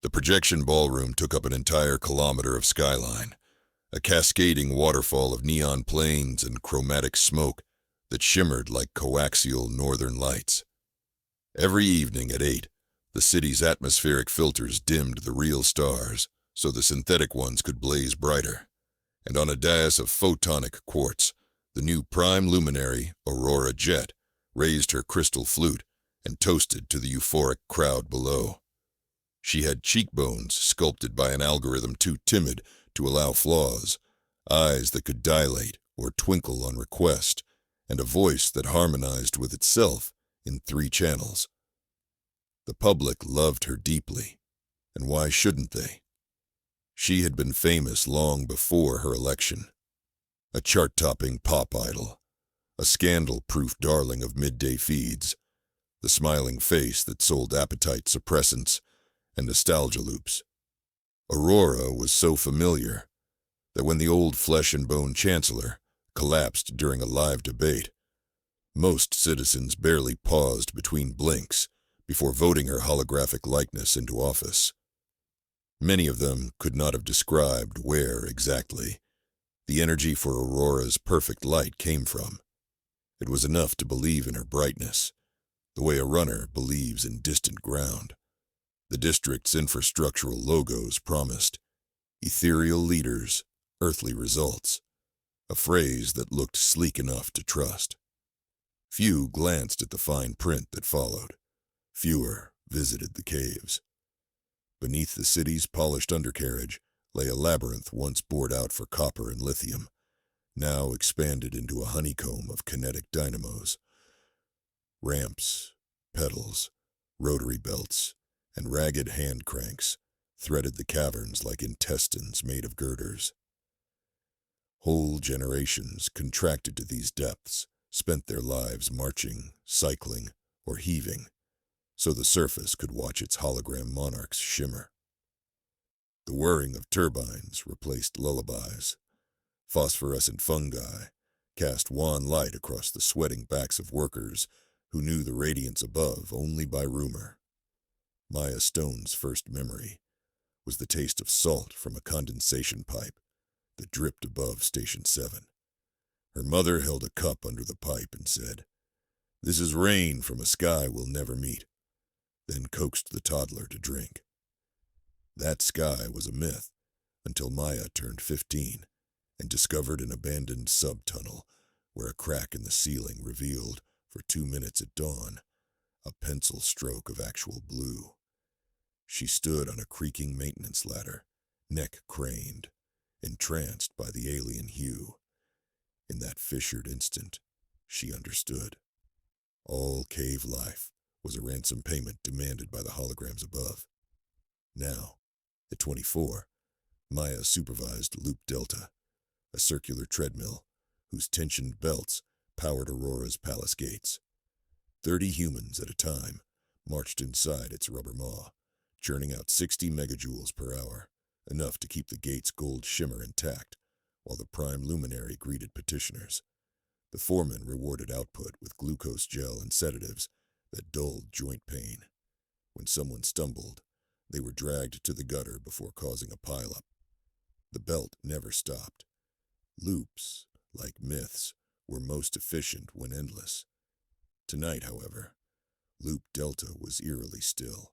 The projection ballroom took up an entire kilometer of skyline, a cascading waterfall of neon planes and chromatic smoke that shimmered like coaxial northern lights. Every evening at 8, the city's atmospheric filters dimmed the real stars so the synthetic ones could blaze brighter, and on a dais of photonic quartz, the new prime luminary, Aurora Jet, raised her crystal flute and toasted to the euphoric crowd below. She had cheekbones sculpted by an algorithm too timid to allow flaws, eyes that could dilate or twinkle on request, and a voice that harmonized with itself in 3 channels. The public loved her deeply, and why shouldn't they? She had been famous long before her election. A chart-topping pop idol, a scandal-proof darling of midday feeds, the smiling face that sold appetite suppressants and nostalgia loops. Aurora was so familiar that when the old flesh-and-bone chancellor collapsed during a live debate, most citizens barely paused between blinks before voting her holographic likeness into office. Many of them could not have described where exactly the energy for Aurora's perfect light came from. It was enough to believe in her brightness, the way a runner believes in distant ground. The district's infrastructural logos promised ethereal leaders, earthly results, a phrase that looked sleek enough to trust. Few glanced at the fine print that followed. Fewer visited the caves. Beneath the city's polished undercarriage lay a labyrinth once bored out for copper and lithium, now expanded into a honeycomb of kinetic dynamos. Ramps, pedals, rotary belts, and ragged hand cranks threaded the caverns like intestines made of girders. Whole generations contracted to these depths spent their lives marching, cycling, or heaving, so the surface could watch its hologram monarchs shimmer. The whirring of turbines replaced lullabies. Phosphorescent fungi cast wan light across the sweating backs of workers who knew the radiance above only by rumor. Maya Stone's first memory was the taste of salt from a condensation pipe that dripped above Station 7. Her mother held a cup under the pipe and said, "This is rain from a sky we'll never meet," then coaxed the toddler to drink. That sky was a myth until Maya turned 15 and discovered an abandoned sub-tunnel where a crack in the ceiling revealed, for 2 minutes at dawn, a pencil stroke of actual blue. She stood on a creaking maintenance ladder, neck craned, entranced by the alien hue. In that fissured instant, she understood. All cave life was a ransom payment demanded by the holograms above. Now, at 24, Maya supervised Loop Delta, a circular treadmill whose tensioned belts powered Aurora's palace gates. 30 humans at a time marched inside its rubber maw, churning out 60 megajoules per hour, enough to keep the gate's gold shimmer intact, while the prime luminary greeted petitioners. The foreman rewarded output with glucose gel and sedatives that dulled joint pain. When someone stumbled, they were dragged to the gutter before causing a pileup. The belt never stopped. Loops, like myths, were most efficient when endless. Tonight, however, Loop Delta was eerily still.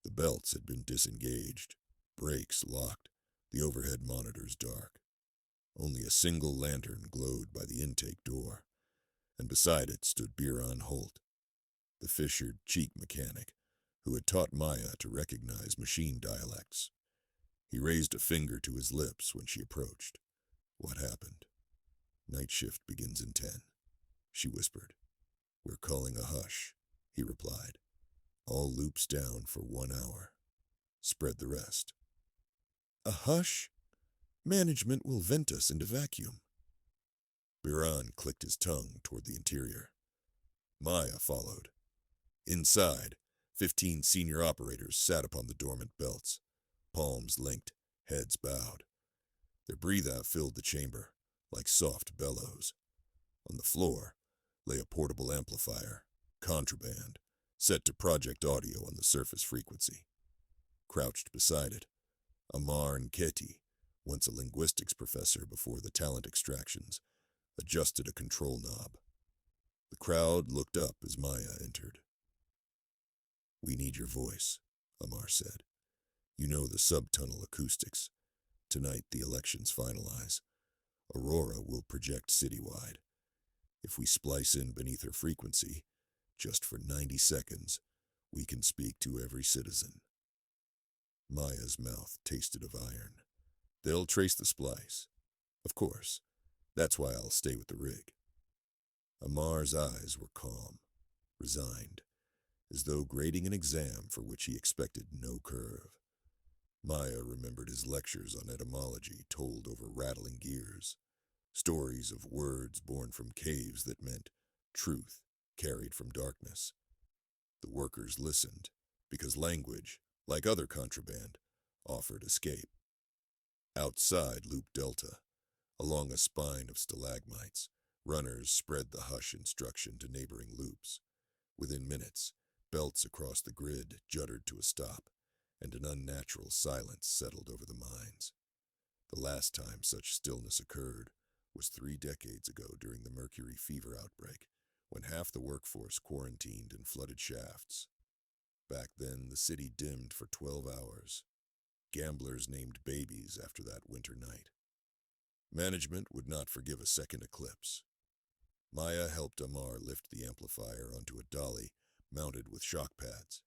The belts had been disengaged, brakes locked, the overhead monitors dark. Only a single lantern glowed by the intake door, and beside it stood Biron Holt, the fissured cheek mechanic who had taught Maya to recognize machine dialects. He raised a finger to his lips when she approached. "What happened?" "Night shift begins in 10, she whispered. "We're calling a hush," he replied. "All loops down for 1 hour. Spread the rest." "A hush? Management will vent us into vacuum." Biron clicked his tongue toward the interior. Maya followed. Inside, 15 senior operators sat upon the dormant belts, palms linked, heads bowed. Their breathe-out filled the chamber, like soft bellows. On the floor lay a portable amplifier, contraband, set to project audio on the surface frequency. crouched beside it. Amar Nketi, once a linguistics professor before the talent extractions, adjusted a control knob. The crowd looked up as Maya entered. "We need your voice," Amar said. "You know the subtunnel acoustics. Tonight the elections finalize. Aurora will project citywide. If we splice in beneath her frequency, just for 90 seconds, we can speak to every citizen." Maya's mouth tasted of iron. "They'll trace the splice. Of course. That's why I'll stay with the rig." Amar's eyes were calm, resigned, as though grading an exam for which he expected no curve. Maya remembered his lectures on etymology told over rattling gears, stories of words born from caves that meant truth carried from darkness. The workers listened, because language, like other contraband, offered escape. Outside Loop Delta, along a spine of stalagmites, runners spread the hush instruction to neighboring loops. Within minutes, belts across the grid juddered to a stop, and an unnatural silence settled over the mines. The last time such stillness occurred was 3 decades ago during the mercury fever outbreak, when half the workforce quarantined in flooded shafts. Back then, the city dimmed for 12 hours. Gamblers named babies after that winter night. Management would not forgive a second eclipse. Maya helped Amar lift the amplifier onto a dolly mounted with shock pads.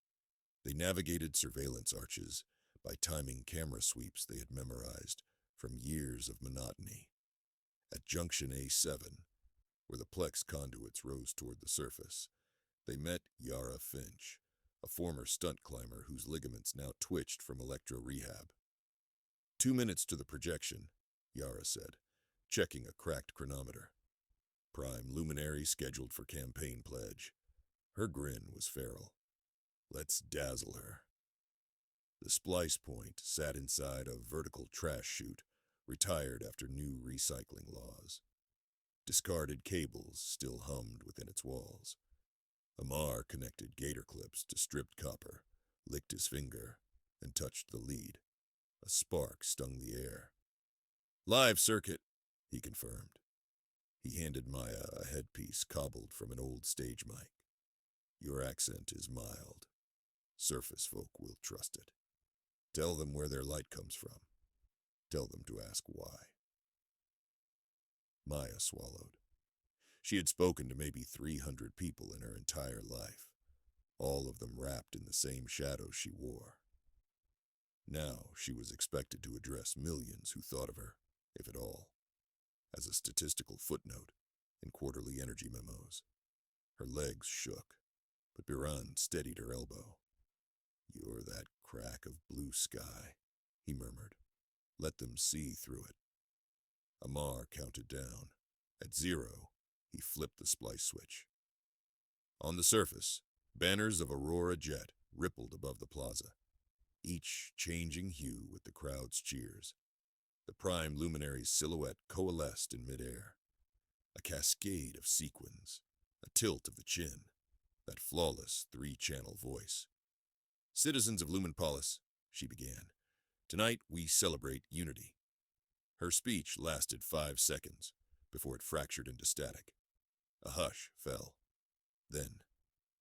They navigated surveillance arches by timing camera sweeps they had memorized from years of monotony. At junction A7, where the Plex conduits rose toward the surface, they met Yara Finch, a former stunt climber whose ligaments now twitched from electro-rehab. 2 minutes to the projection, Yara said, checking a cracked chronometer. Prime luminary scheduled for campaign pledge. Her grin was feral. Let's dazzle her. The splice point sat inside a vertical trash chute, retired after new recycling laws. Discarded cables still hummed within its walls. Amar connected gator clips to stripped copper, licked his finger, and touched the lead. A spark stung the air. "Live circuit," he confirmed. He handed Maya a headpiece cobbled from an old stage mic. "Your accent is mild. Surface folk will trust it. Tell them where their light comes from. Tell them to ask why." Maya swallowed. She had spoken to maybe 300 people in her entire life, all of them wrapped in the same shadows she wore. Now she was expected to address millions who thought of her, if at all, as a statistical footnote in quarterly energy memos. Her legs shook, but Biran steadied her elbow. "You're that crack of blue sky," he murmured. "Let them see through it." Amar counted down. At 0, he flipped the splice switch. On the surface, banners of Aurora Jet rippled above the plaza, each changing hue with the crowd's cheers. The prime luminary's silhouette coalesced in midair. A cascade of sequins, a tilt of the chin, that flawless 3-channel voice. "Citizens of Lumenpolis," she began, "tonight we celebrate unity." Her speech lasted 5 seconds before it fractured into static. A hush fell. Then,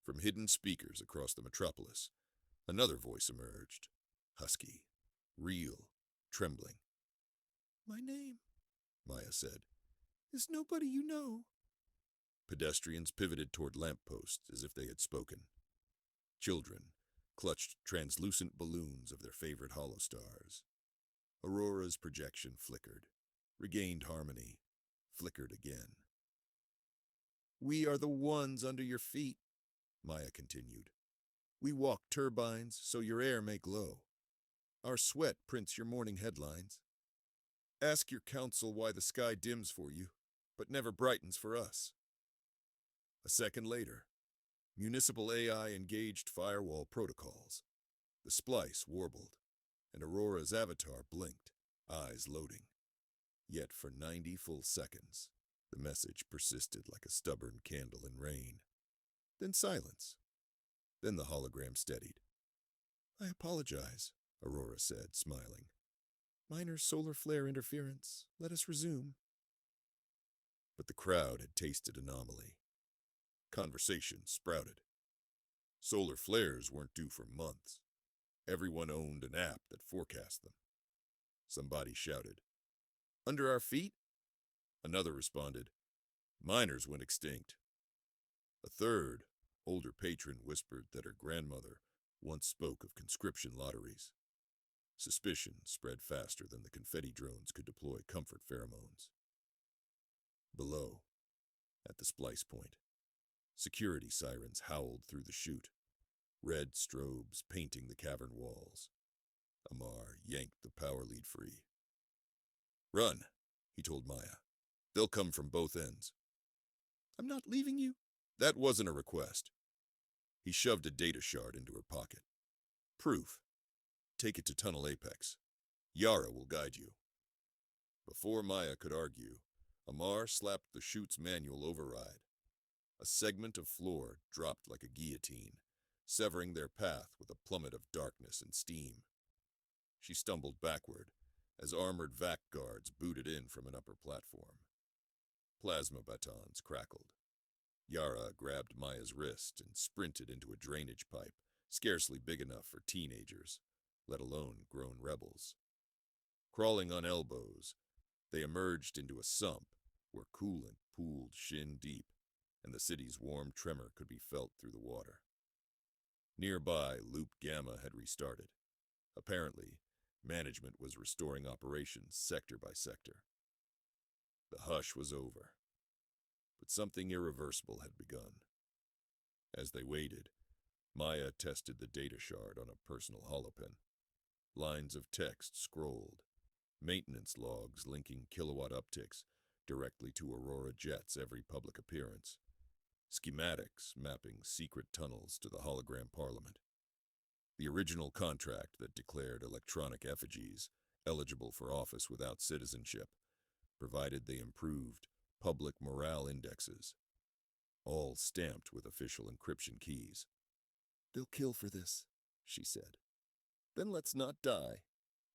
from hidden speakers across the metropolis, another voice emerged, husky, real, trembling. "My name," Maya said, "is nobody you know." Pedestrians pivoted toward lampposts as if they had spoken. Children clutched translucent balloons of their favorite holostars. Aurora's projection flickered, regained harmony, flickered again. "We are the ones under your feet," Maya continued. "We walk turbines so your air may glow. Our sweat prints your morning headlines. Ask your council why the sky dims for you, but never brightens for us." A second later, municipal AI engaged firewall protocols. The splice warbled, and Aurora's avatar blinked, eyes loading. Yet for 90 full seconds, the message persisted like a stubborn candle in rain. Then silence. Then the hologram steadied. "I apologize," Aurora said, smiling. Minor solar flare interference. Let us resume. But the crowd had tasted anomaly. Conversation sprouted. Solar flares weren't due for months. Everyone owned an app that forecast them. Somebody shouted, Under our feet? Another responded, Miners went extinct. A third, older patron whispered that her grandmother once spoke of conscription lotteries. Suspicion spread faster than the confetti drones could deploy comfort pheromones. Below, at the splice point, security sirens howled through the chute, red strobes painting the cavern walls. Amar yanked the power lead free. Run, he told Maya. They'll come from both ends. I'm not leaving you. That wasn't a request. He shoved a data shard into her pocket. Proof. Take it to Tunnel Apex. Yara will guide you. Before Maya could argue, Amar slapped the chute's manual override. A segment of floor dropped like a guillotine, severing their path with a plummet of darkness and steam. She stumbled backward as armored vac guards booted in from an upper platform. Plasma batons crackled. Yara grabbed Maya's wrist and sprinted into a drainage pipe, scarcely big enough for teenagers, let alone grown rebels. Crawling on elbows, they emerged into a sump where coolant pooled shin deep, and the city's warm tremor could be felt through the water. Nearby, Loop Gamma had restarted. Apparently, management was restoring operations sector by sector. The hush was over, but something irreversible had begun. As they waited, Maya tested the data shard on a personal holopen. Lines of text scrolled, maintenance logs linking kilowatt upticks directly to Aurora Jet's every public appearance, schematics mapping secret tunnels to the hologram parliament. The original contract that declared electronic effigies eligible for office without citizenship, provided they improved public morale indexes, all stamped with official encryption keys. They'll kill for this, she said. Then let's not die,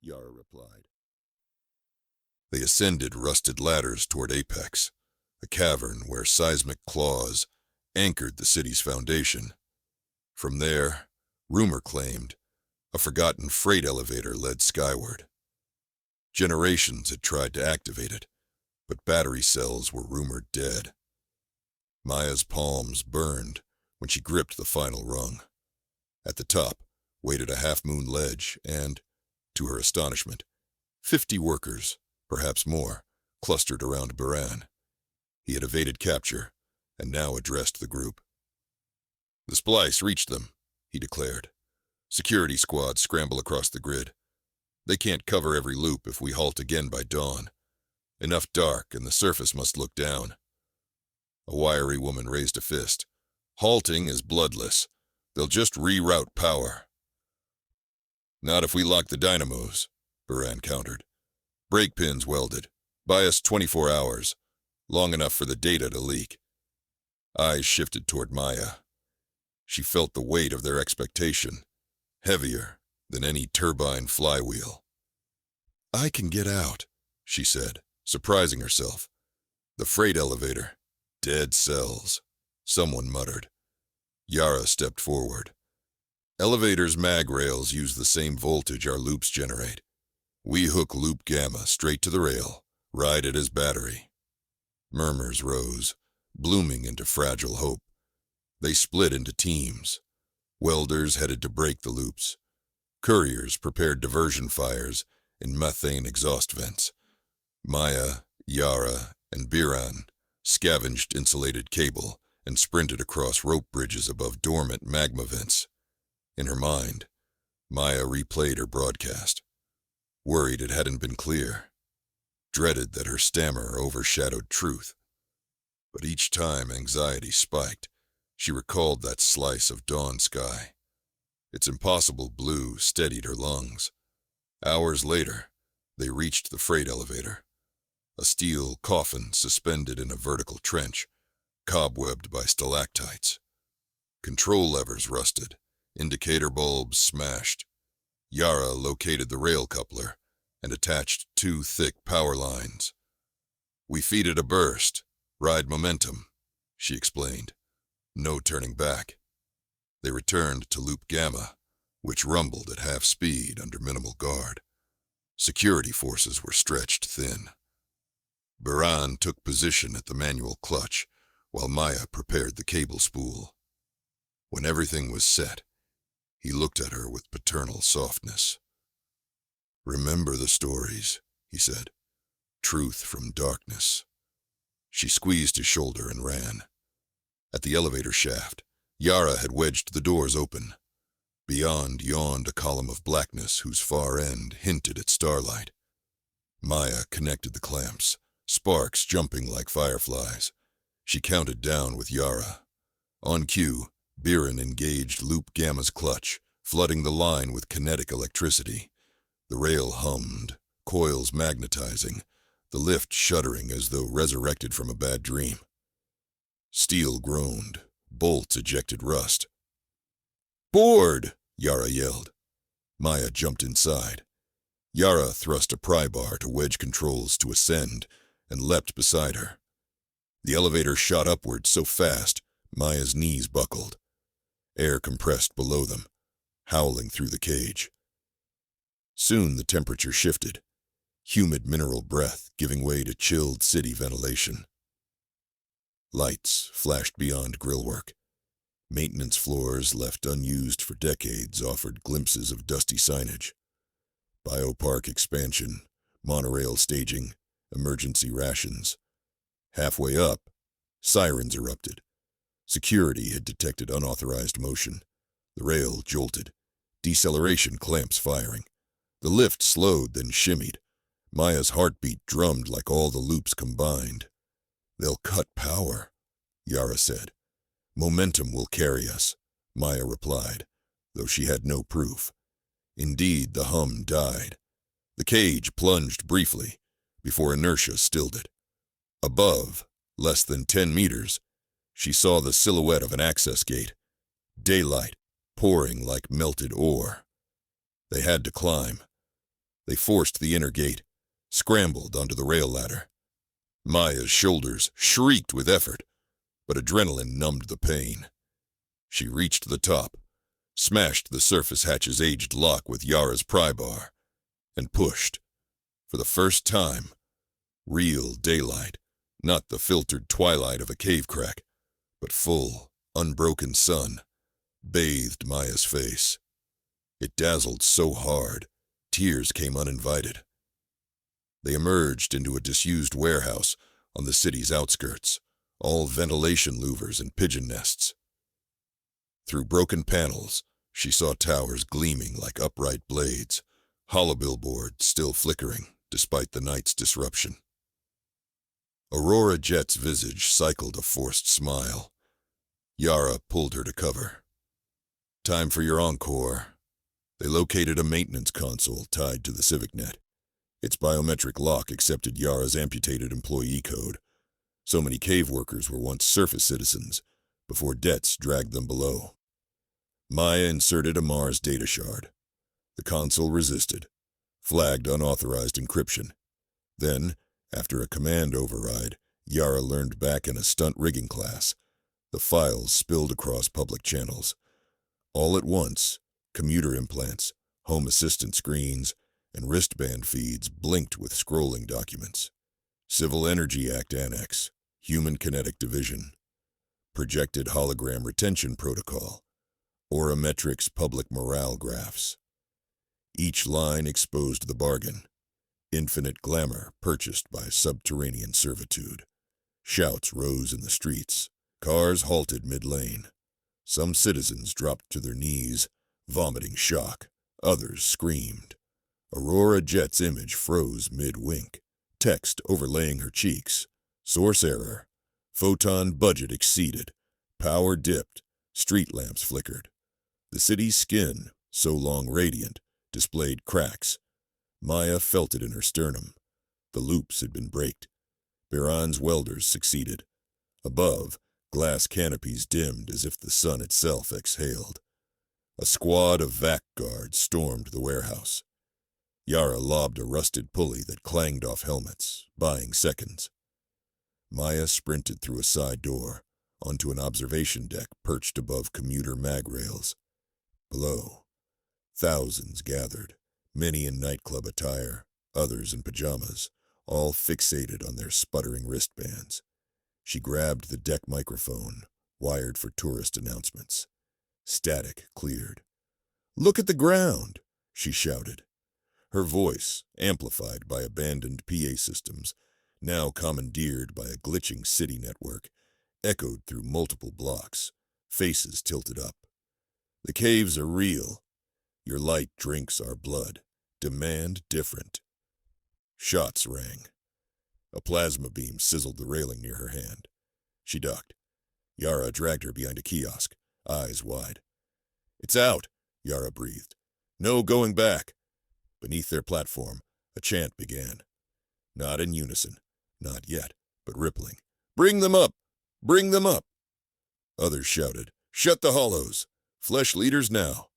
Yara replied. They ascended rusted ladders toward Apex, a cavern where seismic claws anchored the city's foundation. From there, rumor claimed, a forgotten freight elevator led skyward. Generations had tried to activate it, but battery cells were rumored dead. Maya's palms burned when she gripped the final rung. At the top waited a half-moon ledge and, to her astonishment, 50 workers, perhaps more, clustered around Baran. He had evaded capture and now addressed the group. The splice reached them, he declared. Security squads scramble across the grid. They can't cover every loop if we halt again by dawn. Enough dark and the surface must look down. A wiry woman raised a fist. Halting is bloodless. They'll just reroute power. Not if we lock the dynamos, Baran countered. Brake pins welded. Buy us 24 hours. Long enough for the data to leak. Eyes shifted toward Maya. She felt the weight of their expectation, heavier than any turbine flywheel. I can get out, she said, surprising herself. The freight elevator. Dead cells, someone muttered. Yara stepped forward. Elevators' mag rails use the same voltage our loops generate. We hook loop gamma straight to the rail, ride it as battery. Murmurs rose, blooming into fragile hope. They split into teams. Welders headed to break the loops. Couriers prepared diversion fires in methane exhaust vents. Maya, Yara, and Biran scavenged insulated cable and sprinted across rope bridges above dormant magma vents. In her mind, Maya replayed her broadcast. Worried it hadn't been clear. Dreaded that her stammer overshadowed truth. But each time anxiety spiked, she recalled that slice of dawn sky. Its impossible blue steadied her lungs. Hours later, they reached the freight elevator. A steel coffin suspended in a vertical trench, cobwebbed by stalactites. Control levers rusted, indicator bulbs smashed. Yara located the rail coupler and attached 2 thick power lines. "We feed it a burst, ride momentum," she explained. "No turning back." They returned to Loop Gamma, which rumbled at half speed under minimal guard. Security forces were stretched thin. Baran took position at the manual clutch, while Maya prepared the cable spool. When everything was set, he looked at her with paternal softness. "Remember the stories," he said. "Truth from darkness." She squeezed his shoulder and ran. At the elevator shaft, Yara had wedged the doors open. Beyond yawned a column of blackness whose far end hinted at starlight. Maya connected the clamps, sparks jumping like fireflies. She counted down with Yara. On cue, Biren engaged Loop Gamma's clutch, flooding the line with kinetic electricity. The rail hummed, coils magnetizing, the lift shuddering as though resurrected from a bad dream. Steel groaned, bolts ejected rust. "Board!" Yara yelled. Maya jumped inside. Yara thrust a pry bar to wedge controls to ascend and leapt beside her. The elevator shot upward so fast, Maya's knees buckled. Air compressed below them, howling through the cage. Soon the temperature shifted, humid mineral breath giving way to chilled city ventilation. Lights flashed beyond grillwork. Maintenance floors left unused for decades offered glimpses of dusty signage. Biopark expansion, monorail staging, emergency rations. Halfway up, sirens erupted. Security had detected unauthorized motion. The rail jolted. Deceleration clamps firing. The lift slowed, then shimmied. Maya's heartbeat drummed like all the loops combined. "They'll cut power," Yara said. "Momentum will carry us," Maya replied, though she had no proof. Indeed, the hum died. The cage plunged briefly, before inertia stilled it. Above, less than 10 meters, she saw the silhouette of an access gate. Daylight, pouring like melted ore. They had to climb. They forced the inner gate, scrambled onto the rail ladder. Maya's shoulders shrieked with effort, but adrenaline numbed the pain. She reached the top, smashed the surface hatch's aged lock with Yara's pry bar, and pushed. For the first time, real daylight, not the filtered twilight of a cave crack, but full, unbroken sun, bathed Maya's face. It dazzled so hard, tears came uninvited. They emerged into a disused warehouse on the city's outskirts, all ventilation louvers and pigeon nests. Through broken panels, she saw towers gleaming like upright blades, hollow billboards still flickering despite the night's disruption. Aurora Jet's visage cycled a forced smile. Yara pulled her to cover. "Time for your encore." They located a maintenance console tied to the CivicNet. Its biometric lock accepted Yara's amputated employee code. So many cave workers were once surface citizens, before debts dragged them below. Maya inserted a Mars data shard. The console resisted, flagged unauthorized encryption. Then, after a command override, Yara learned back in a stunt rigging class. The files spilled across public channels. All at once, commuter implants, home assistant screens, and wristband feeds blinked with scrolling documents. Civil Energy Act Annex, Human Kinetic Division, Projected Hologram Retention Protocol, Aurametrics Public Morale Graphs. Each line exposed the bargain. Infinite glamour purchased by subterranean servitude. Shouts rose in the streets. Cars halted mid-lane. Some citizens dropped to their knees, vomiting shock. Others screamed. Aurora Jet's image froze mid-wink. Text overlaying her cheeks. Source error. Photon budget exceeded. Power dipped. Street lamps flickered. The city's skin, so long radiant, displayed cracks. Maya felt it in her sternum. The loops had been braked. Biran's welders succeeded. Above, glass canopies dimmed as if the sun itself exhaled. A squad of vac guards stormed the warehouse. Yara lobbed a rusted pulley that clanged off helmets, buying seconds. Maya sprinted through a side door, onto an observation deck perched above commuter mag rails. Below, thousands gathered, many in nightclub attire, others in pajamas, all fixated on their sputtering wristbands. She grabbed the deck microphone, wired for tourist announcements. Static cleared. "Look at the ground," she shouted. Her voice, amplified by abandoned PA systems, now commandeered by a glitching city network, echoed through multiple blocks, faces tilted up. "The caves are real. Your light drinks our blood. Demand different." Shots rang. A plasma beam sizzled the railing near her hand. She ducked. Yara dragged her behind a kiosk, eyes wide. "It's out," Yara breathed. "No going back." Beneath their platform, a chant began. Not in unison, not yet, but rippling. "Bring them up! Bring them up!" Others shouted, "Shut the hollows! Flesh leaders now!"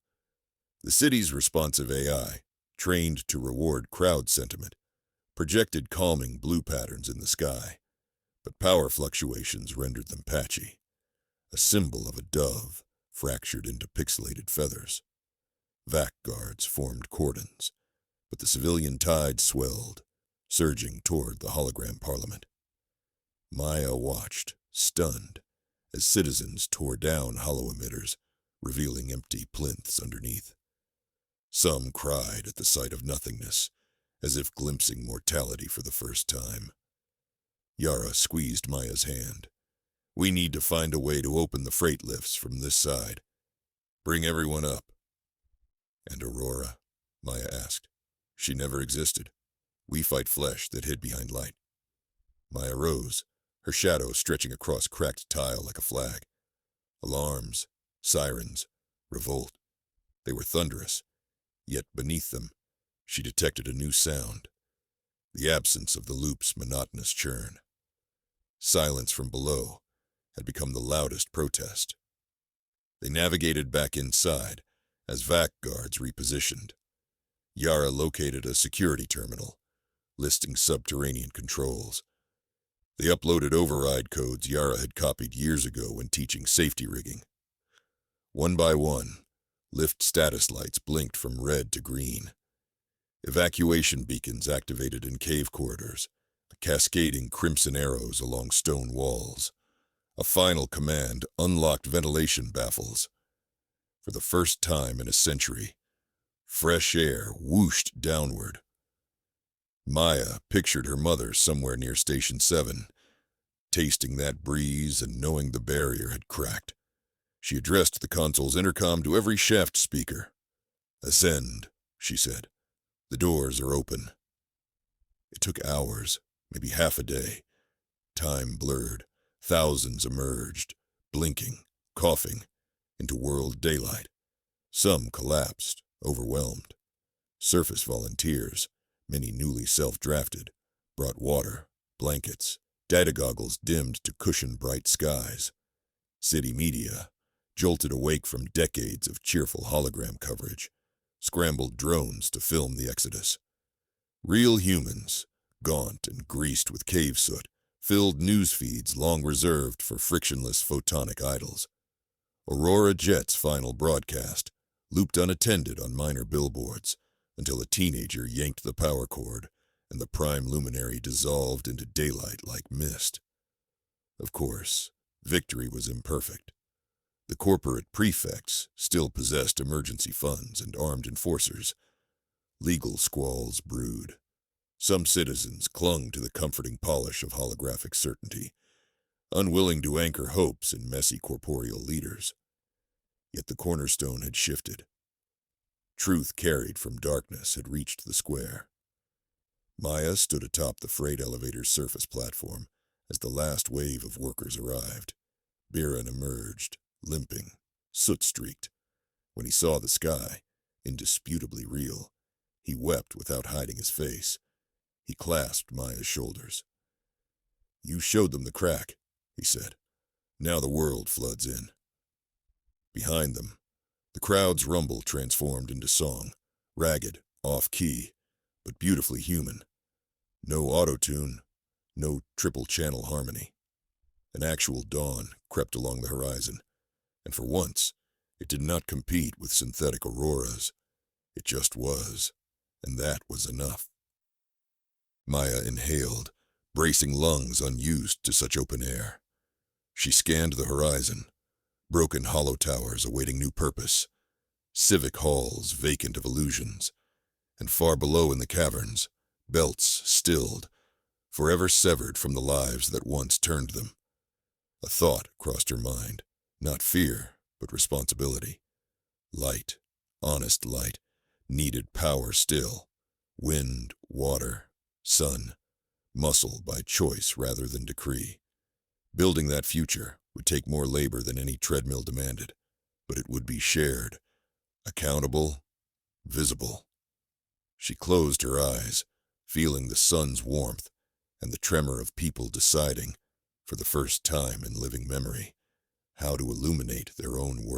The city's responsive AI, trained to reward crowd sentiment, projected calming blue patterns in the sky, but power fluctuations rendered them patchy. A symbol of a dove fractured into pixelated feathers. Vac guards formed cordons, but the civilian tide swelled, surging toward the hologram parliament. Maya watched, stunned, as citizens tore down hollow emitters, revealing empty plinths underneath. Some cried at the sight of nothingness, as if glimpsing mortality for the first time. Yara squeezed Maya's hand. "We need to find a way to open the freight lifts from this side. Bring everyone up." "And Aurora?" Maya asked. "She never existed. We fight flesh that hid behind light." Maya rose, her shadow stretching across cracked tile like a flag. Alarms, sirens, revolt. They were thunderous, yet beneath them, she detected a new sound. The absence of the loop's monotonous churn. Silence from below had become the loudest protest. They navigated back inside as vac guards repositioned. Yara located a security terminal, listing subterranean controls. They uploaded override codes Yara had copied years ago when teaching safety rigging. One by one, lift status lights blinked from red to green. Evacuation beacons activated in cave corridors, cascading crimson arrows along stone walls. A final command unlocked ventilation baffles. For the first time in a century, fresh air whooshed downward. Maya pictured her mother somewhere near Station 7, tasting that breeze and knowing the barrier had cracked. She addressed the console's intercom to every shaft speaker. "Ascend," she said. "The doors are open." It took hours, maybe half a day. Time blurred. Thousands emerged, blinking, coughing, into world daylight. Some collapsed, overwhelmed. Surface volunteers, many newly self-drafted, brought water, blankets, data goggles dimmed to cushion bright skies. City media, jolted awake from decades of cheerful hologram coverage, scrambled drones to film the exodus. Real humans, gaunt and greased with cave soot, filled news feeds long reserved for frictionless photonic idols. Aurora Jet's final broadcast looped unattended on minor billboards until a teenager yanked the power cord and the prime luminary dissolved into daylight like mist. Of course, victory was imperfect. The corporate prefects still possessed emergency funds and armed enforcers. Legal squalls brewed. Some citizens clung to the comforting polish of holographic certainty, unwilling to anchor hopes in messy corporeal leaders. Yet the cornerstone had shifted. Truth carried from darkness had reached the square. Maya stood atop the freight elevator's surface platform as the last wave of workers arrived. Biran emerged, limping, soot-streaked. When he saw the sky, indisputably real, he wept without hiding his face. He clasped Maya's shoulders. "You showed them the crack," he said. "Now the world floods in." Behind them, The crowd's rumble transformed into song, ragged, off-key, but beautifully human. No auto-tune, no triple-channel harmony. An actual dawn crept along the horizon, and for once, it did not compete with synthetic auroras. It just was, and that was enough. Maya inhaled, bracing lungs unused to such open air. She scanned the horizon, broken hollow towers awaiting new purpose, civic halls vacant of illusions, and far below in the caverns, belts stilled, forever severed from the lives that once turned them. A thought crossed her mind, not fear, but responsibility. Light, honest light, needed power still. Wind, water, sun, muscle by choice rather than decree. Building that future would take more labor than any treadmill demanded, but it would be shared, accountable, visible. She closed her eyes, feeling the sun's warmth and the tremor of people deciding, for the first time in living memory, how to illuminate their own world.